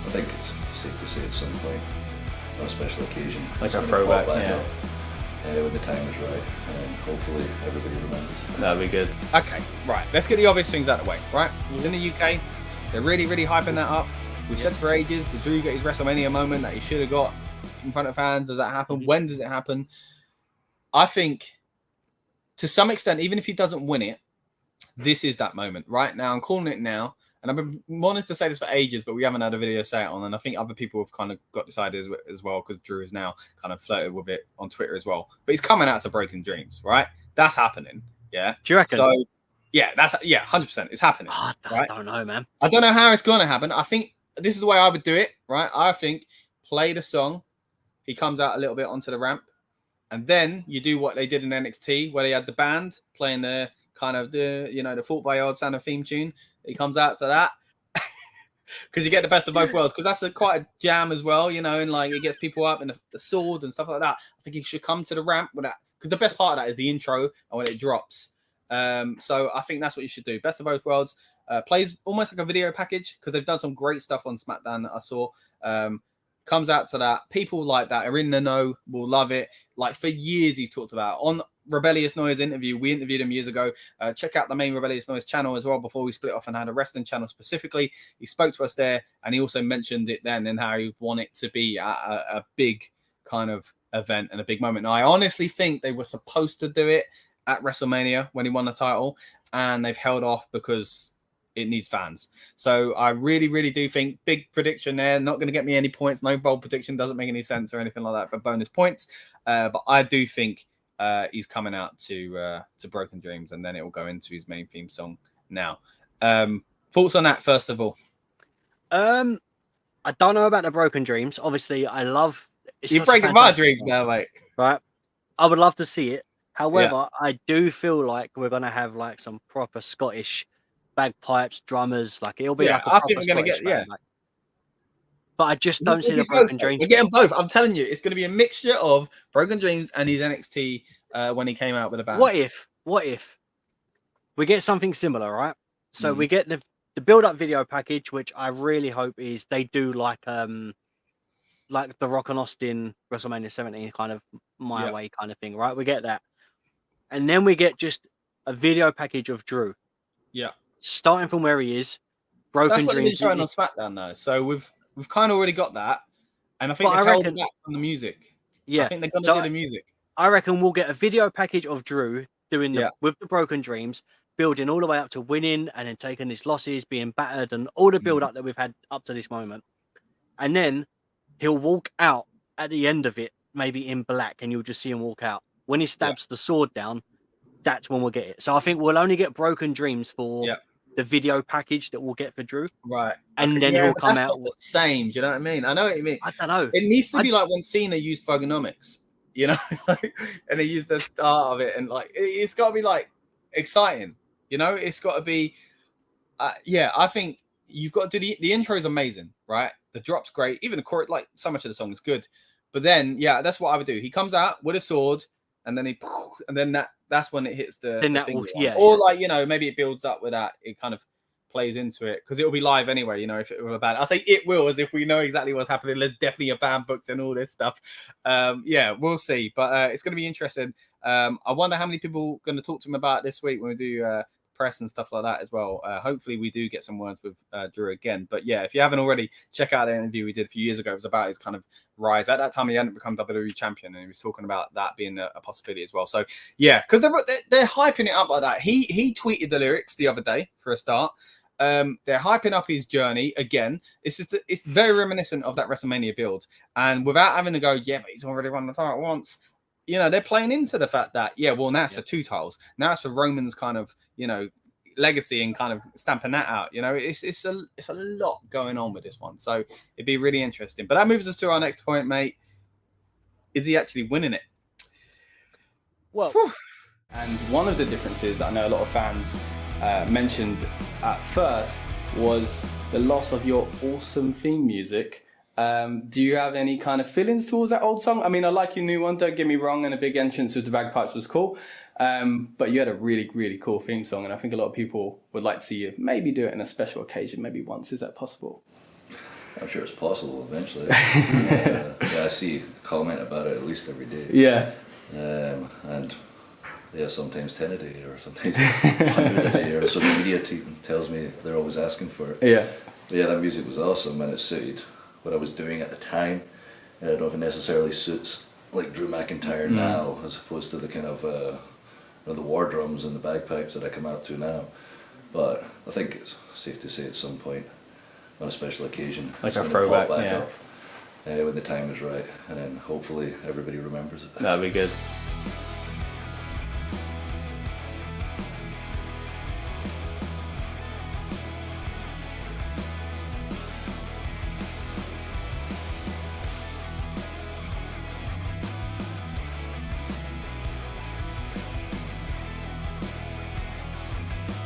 I think it's safe to say at some point, on a special occasion, like a throwback, yeah. When the time is right, and hopefully everybody remembers. That'd be good. Okay, right. Let's get the obvious things out of the way, right? He's in the UK. They're really, really hyping that up. We've said for ages, did Drew get his WrestleMania moment that he should have got in front of fans? Does that happen? When does it happen? I think, to some extent, even if he doesn't win it, this is that moment. Right now, I'm calling it now. And I've been wanting to say this for ages, but we haven't had a video say it on. And I think other people have kind of got this idea as well, because Drew has now kind of flirted with it on Twitter as well. But he's coming out to Broken Dreams, right? That's happening. Yeah. Do you reckon? So, yeah, 100%. It's happening. I don't know, man. I don't know how it's going to happen. I think this is the way I would do it, right? I think play the song. He comes out a little bit onto the ramp. And then you do what they did in NXT, where they had the band playing the kind of the Fought by Old Sound of theme tune. He comes out to that because you get the best of both worlds, because that's quite a jam as well, and like it gets people up and the sword and stuff like that. I think he should come to the ramp with that, because the best part of that is the intro and when it drops. So I think that's what you should do. Best of both worlds. Plays almost like a video package, because they've done some great stuff on SmackDown that I saw. Comes out to that. People like that are in the know, will love it. Like for years he's talked about on Rebellious Noise interview. We interviewed him years ago. Check out the main Rebellious Noise channel as well before we split off and had a wrestling channel specifically. He spoke to us there, and he also mentioned it then and how he wanted it to be a big kind of event and a big moment. And I honestly think they were supposed to do it at WrestleMania when he won the title, and they've held off because it needs fans. So I really, really do think, big prediction there, not going to get me any points. No bold prediction, doesn't make any sense or anything like that for bonus points. But I do think he's coming out to Broken Dreams, and then it will go into his main theme song now. Thoughts on that, first of all? I don't know about the Broken Dreams. Obviously, I love... You're breaking my dreams now, mate. Right? I would love to see it. However, I do feel like we're going to have like some proper Scottish bagpipes, drummers. Like it'll be like a I think we're going to get band, like. But I just don't see the Broken Dreams. We're getting both. I'm telling you, it's going to be a mixture of Broken Dreams and his NXT when he came out with a band. What if we get something similar, right? So we get the build-up video package, which I really hope is they do like the Rock and Austin WrestleMania 17 kind of my way kind of thing, right? We get that, and then we get just a video package of Drew. Yeah. Starting from where he is, Broken Dreams. That's what they've been showing on SmackDown, though. So we've kind of already got that, and I think they've held it back from the music. Yeah, I think they're going to do the music. I reckon we'll get a video package of Drew doing with the Broken Dreams, building all the way up to winning, and then taking his losses, being battered, and all the build-up that we've had up to this moment. And then he'll walk out at the end of it, maybe in black, and you'll just see him walk out. When he stabs the sword down, that's when we'll get it. So I think we'll only get Broken Dreams for the video package that we'll get for Drew. Right. And then he'll come out. Not the same. Do you know what I mean? I know what you mean. I don't know. It needs to be like when Cena used Thugonomics, and he used the start of it. And like, it's got to be like exciting, it's got to be, I think you've got to do the intro is amazing, right? The drop's great. Even the chorus, like so much of the song is good. But then, that's what I would do. He comes out with a sword, and then that's when it hits the thing. Or like, maybe it builds up with that. It kind of plays into it, because it'll be live anyway, if it were a band. I'll say it will, as if we know exactly what's happening. There's definitely a band booked and all this stuff. We'll see. But it's going to be interesting. I wonder how many people are going to talk to him about this week when we do press and stuff like that as well. Hopefully we do get some words with Drew again. But if you haven't already, check out the interview we did a few years ago. It was about his kind of rise. At that time he hadn't become WWE champion, and he was talking about that being a possibility as well. So because they're hyping it up like that. He tweeted the lyrics the other day for a start. They're hyping up his journey again. It's very reminiscent of that WrestleMania build, and without having to go, but he's already won the title once. They're playing into the fact that now it's for 2 titles. Now it's for Roman's kind of legacy and kind of stamping that out. It's a lot going on with this one, so it'd be really interesting. But that moves us to our next point, mate. Is he actually winning it? Well, and one of the differences that I know a lot of fans mentioned at first was the loss of your awesome theme music. Do you have any kind of feelings towards that old song? I mean, I like your new one, don't get me wrong, and a big entrance with the bagpipes was cool. But you had a really, really cool theme song, and I think a lot of people would like to see you maybe do it in a special occasion, maybe once. Is that possible? I'm sure it's possible eventually. Yeah, I see comment about it at least every day. Yeah. And yeah, sometimes 10 a day or sometimes 100 a day, or social media team tells me they're always asking for it. Yeah. But yeah, that music was awesome and it suited what I was doing at the time. And I don't know if it necessarily suits like Drew McIntyre now, as opposed to the kind of the war drums and the bagpipes that I come out to now. But I think it's safe to say at some point, on a special occasion, like it's a gonna throwback, pop back yeah. up when the time is right, and then hopefully everybody remembers it. That'd be good.